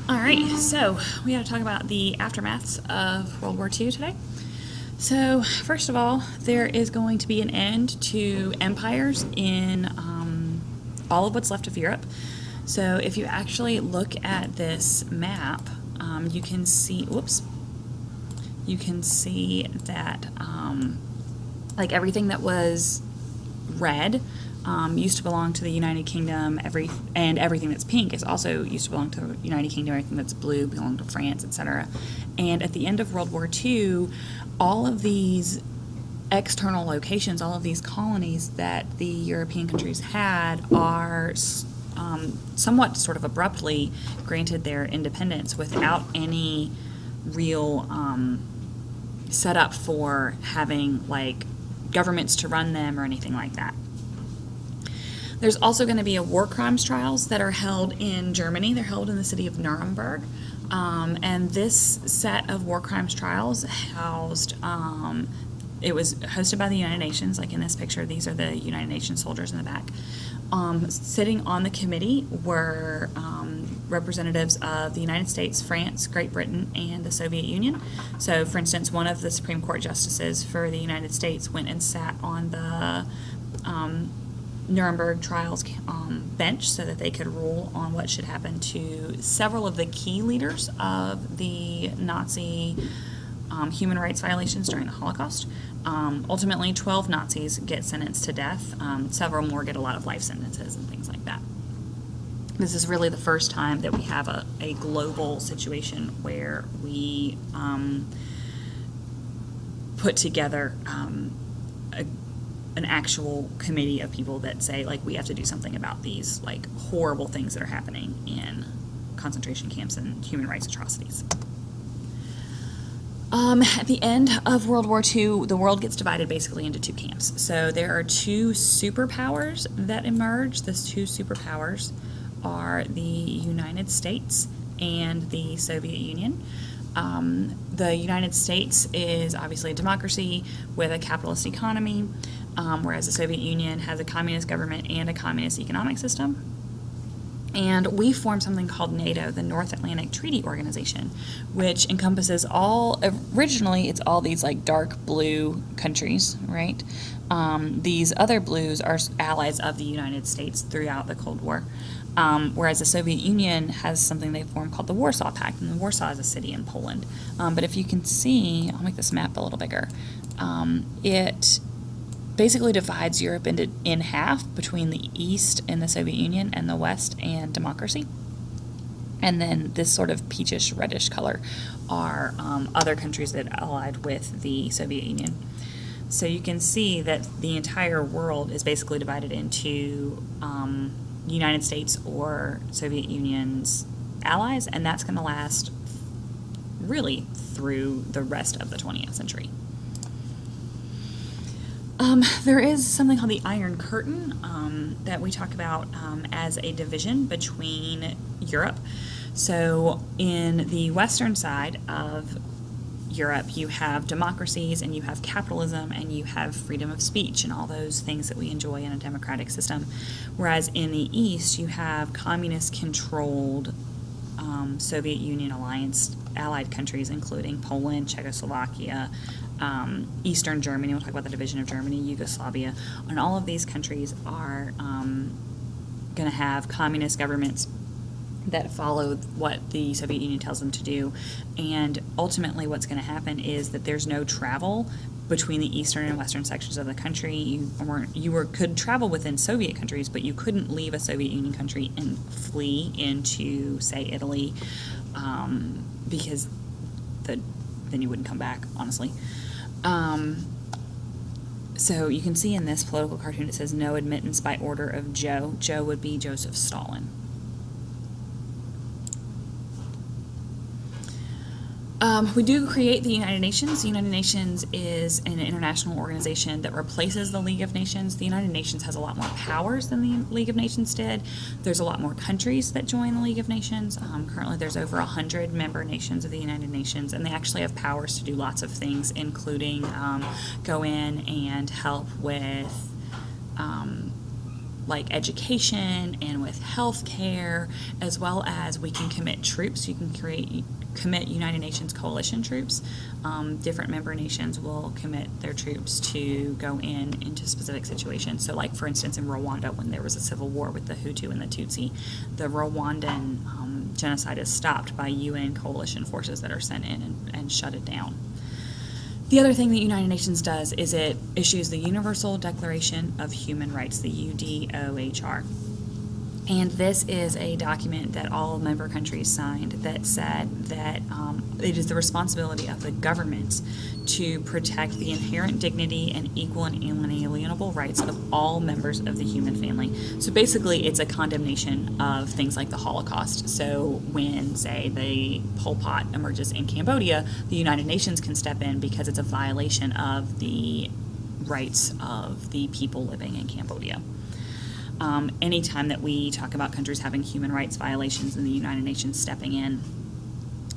All right, so we got to talk about the aftermaths of World War II today. So, first of all, there is going to be an end to empires in all of what's left of Europe. So, if you actually look at this map, you can see, you can see that like everything that was red used to belong to the United Kingdom, and everything that's pink is also used to belong to the United Kingdom. Everything that's blue belonged to France, etc. And at the end of World War II, all of these external locations, all of these colonies that the European countries had are somewhat sort of abruptly granted their independence without any real setup for having like governments to run them or anything like that. There's also going to be a war crimes trials that are held in Germany. They're held in the city of Nuremberg. And this set of war crimes trials housed, it was hosted by the United Nations, like in this picture, these are the United Nations soldiers in the back. Sitting on the committee were representatives of the United States, France, Great Britain, and the Soviet Union. So, for instance, one of the Supreme Court justices for the United States went and sat on the Nuremberg trials bench so that they could rule on what should happen to several of the key leaders of the Nazi human rights violations during the Holocaust. Ultimately, 12 Nazis get sentenced to death. Several more get a lot of life sentences and things like that. This is really the first time that we have a global situation where we put together an actual committee of people that say, like, we have to do something about these, like, horrible things that are happening in concentration camps and human rights atrocities. At the end of World War II, the world gets divided basically into two camps. So there are two superpowers that emerge. Those two superpowers are the United States and the Soviet Union. The United States is obviously a democracy with a capitalist economy, whereas the Soviet Union has a communist government and a communist economic system. And we formed something called NATO, the North Atlantic Treaty Organization, which encompasses originally it's all these like dark blue countries, right? These other blues are allies of the United States throughout the Cold War. Whereas the Soviet Union has something they formed called the Warsaw Pact, and the Warsaw is a city in Poland. But if you can see, I'll make this map a little bigger, it basically divides Europe in half between the East and the Soviet Union and the West and democracy. And then this sort of peachish reddish color are other countries that allied with the Soviet Union. So you can see that the entire world is basically divided into United States or Soviet Union's allies, and that's going to last really through the rest of the 20th century. There is something called the Iron Curtain that we talk about as a division between Europe. So in the western side of Europe, you have democracies and you have capitalism and you have freedom of speech and all those things that we enjoy in a democratic system. Whereas in the East, you have communist-controlled Soviet Union allied countries, including Poland, Czechoslovakia, Eastern Germany. We'll talk about the division of Germany, Yugoslavia. And all of these countries are going to have communist governments that follow what the Soviet Union tells them to do. And ultimately what's going to happen is that there's no travel between the eastern and western sections of the country. You could travel within Soviet countries, but you couldn't leave a Soviet Union country and flee into, say, Italy, because then you wouldn't come back, honestly. So you can see in this political cartoon it says no admittance by order of Joe. Joe would be Joseph Stalin. We do create the United Nations. The United Nations is an international organization that replaces the League of Nations. The United Nations has a lot more powers than the League of Nations did. There's a lot more countries that join the League of Nations. Currently there's over 100 member nations of the United Nations, and they actually have powers to do lots of things, including go in and help with like education and with health care, as well as we can commit troops. You can commit United Nations coalition troops. Different member nations will commit their troops to go into specific situations. So like, for instance, in Rwanda, when there was a civil war with the Hutu and the Tutsi, the Rwandan genocide is stopped by UN coalition forces that are sent in and shut it down. The other thing the United Nations does is it issues the Universal Declaration of Human Rights, the UDOHR. And this is a document that all member countries signed that said that it is the responsibility of the government to protect the inherent dignity and equal and inalienable rights of all members of the human family. So basically, it's a condemnation of things like the Holocaust. So when, say, the Pol Pot emerges in Cambodia, the United Nations can step in because it's a violation of the rights of the people living in Cambodia. Anytime that we talk about countries having human rights violations and the United Nations stepping in,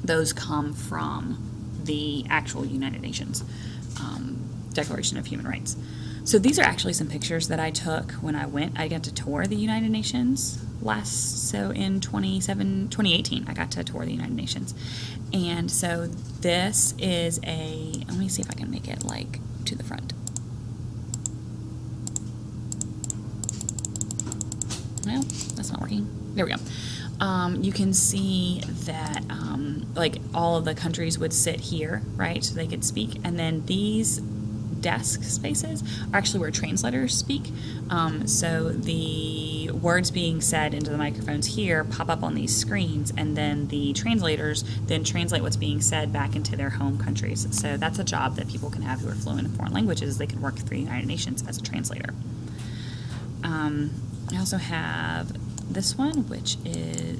those come from the actual United Nations Declaration of Human Rights. So these are actually some pictures that I took when I got to tour the United Nations in 2018, I got to tour the United Nations. And so this is let me see if I can make it like to the front. No, that's not working. There we go. You can see that like all of the countries would sit here, right, so they could speak, and then these desk spaces are actually where translators speak. So the words being said into the microphones here pop up on these screens, and then the translators then translate what's being said back into their home countries. So that's a job that people can have who are fluent in foreign languages. They can work for the United Nations as a translator. I also have this one, which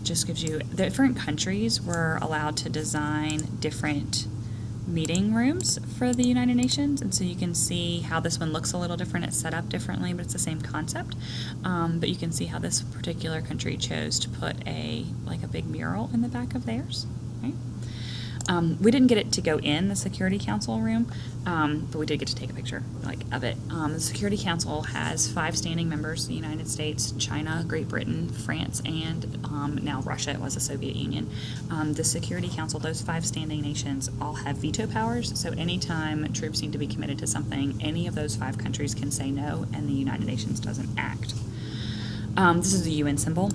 just gives you different countries were allowed to design different meeting rooms for the United Nations, and so you can see how this one looks a little different. It's set up differently, but it's the same concept. But you can see how this particular country chose to put a big mural in the back of theirs. Right? We didn't get it to go in the Security Council room, but we did get to take a picture of it. The Security Council has 5 standing members: the United States, China, Great Britain, France, and now Russia. It was the Soviet Union. The Security Council, those 5 standing nations, all have veto powers. So anytime troops need to be committed to something, any of those 5 countries can say no, and the United Nations doesn't act. This is the UN symbol.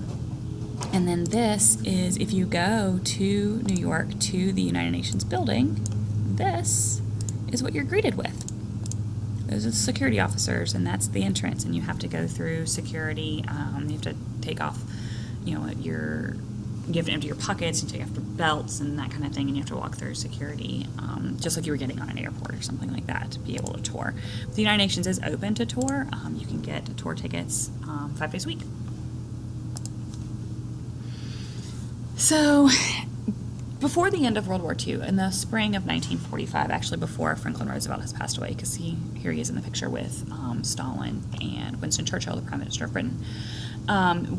And then this is, if you go to New York to the United Nations building, this is what you're greeted with. Those are the security officers, and that's the entrance, and you have to go through security. You have to take off, you have to empty your pockets, and take off your belts and that kind of thing, and you have to walk through security, just like you were getting on an airport or something like that to be able to tour. The United Nations is open to tour. You can get tour tickets 5 days a week. So, before the end of World War II, in the spring of 1945, actually before Franklin Roosevelt has passed away, because here he is in the picture with Stalin and Winston Churchill, the Prime Minister of Britain,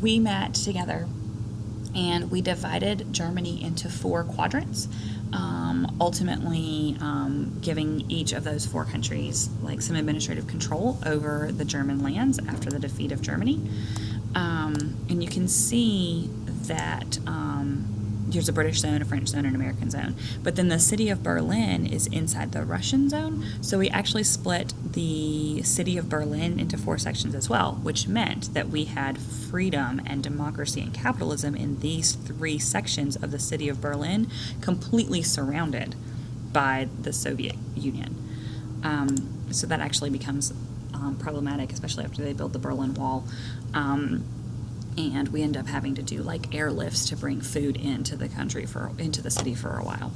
we met together and we divided Germany into 4 quadrants, ultimately giving each of those 4 countries some administrative control over the German lands after the defeat of Germany. And you can see that there's a British zone, a French zone, and an American zone. But then the city of Berlin is inside the Russian zone. So we actually split the city of Berlin into 4 sections as well, which meant that we had freedom and democracy and capitalism in these 3 sections of the city of Berlin, completely surrounded by the Soviet Union. So that actually becomes problematic, especially after they build the Berlin Wall. And we end up having to do airlifts to bring food into the city for a while.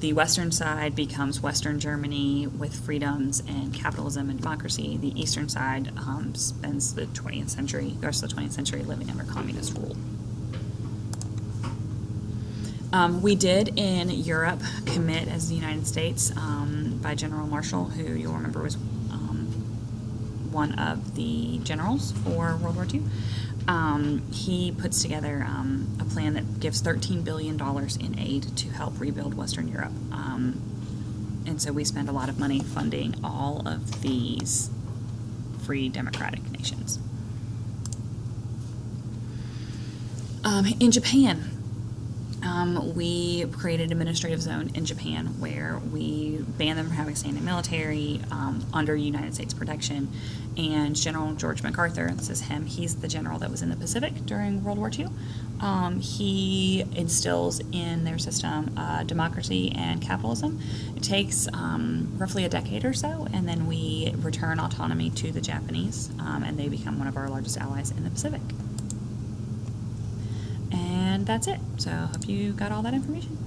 The western side becomes Western Germany with freedoms and capitalism and democracy. The eastern side spends the rest of the 20th century living under communist rule. We did in Europe commit as the United States by General Marshall, who you'll remember was one of the generals for World War II. He puts together a plan that gives $13 billion in aid to help rebuild Western Europe. And so we spend a lot of money funding all of these free democratic nations. In Japan, we created an administrative zone in Japan where we banned them from having standing military under United States protection. And General George MacArthur, this is him, he's the general that was in the Pacific during World War II. He instills in their system democracy and capitalism. It takes roughly a decade or so, and then we return autonomy to the Japanese, and they become one of our largest allies in the Pacific. And that's it. So I hope you got all that information.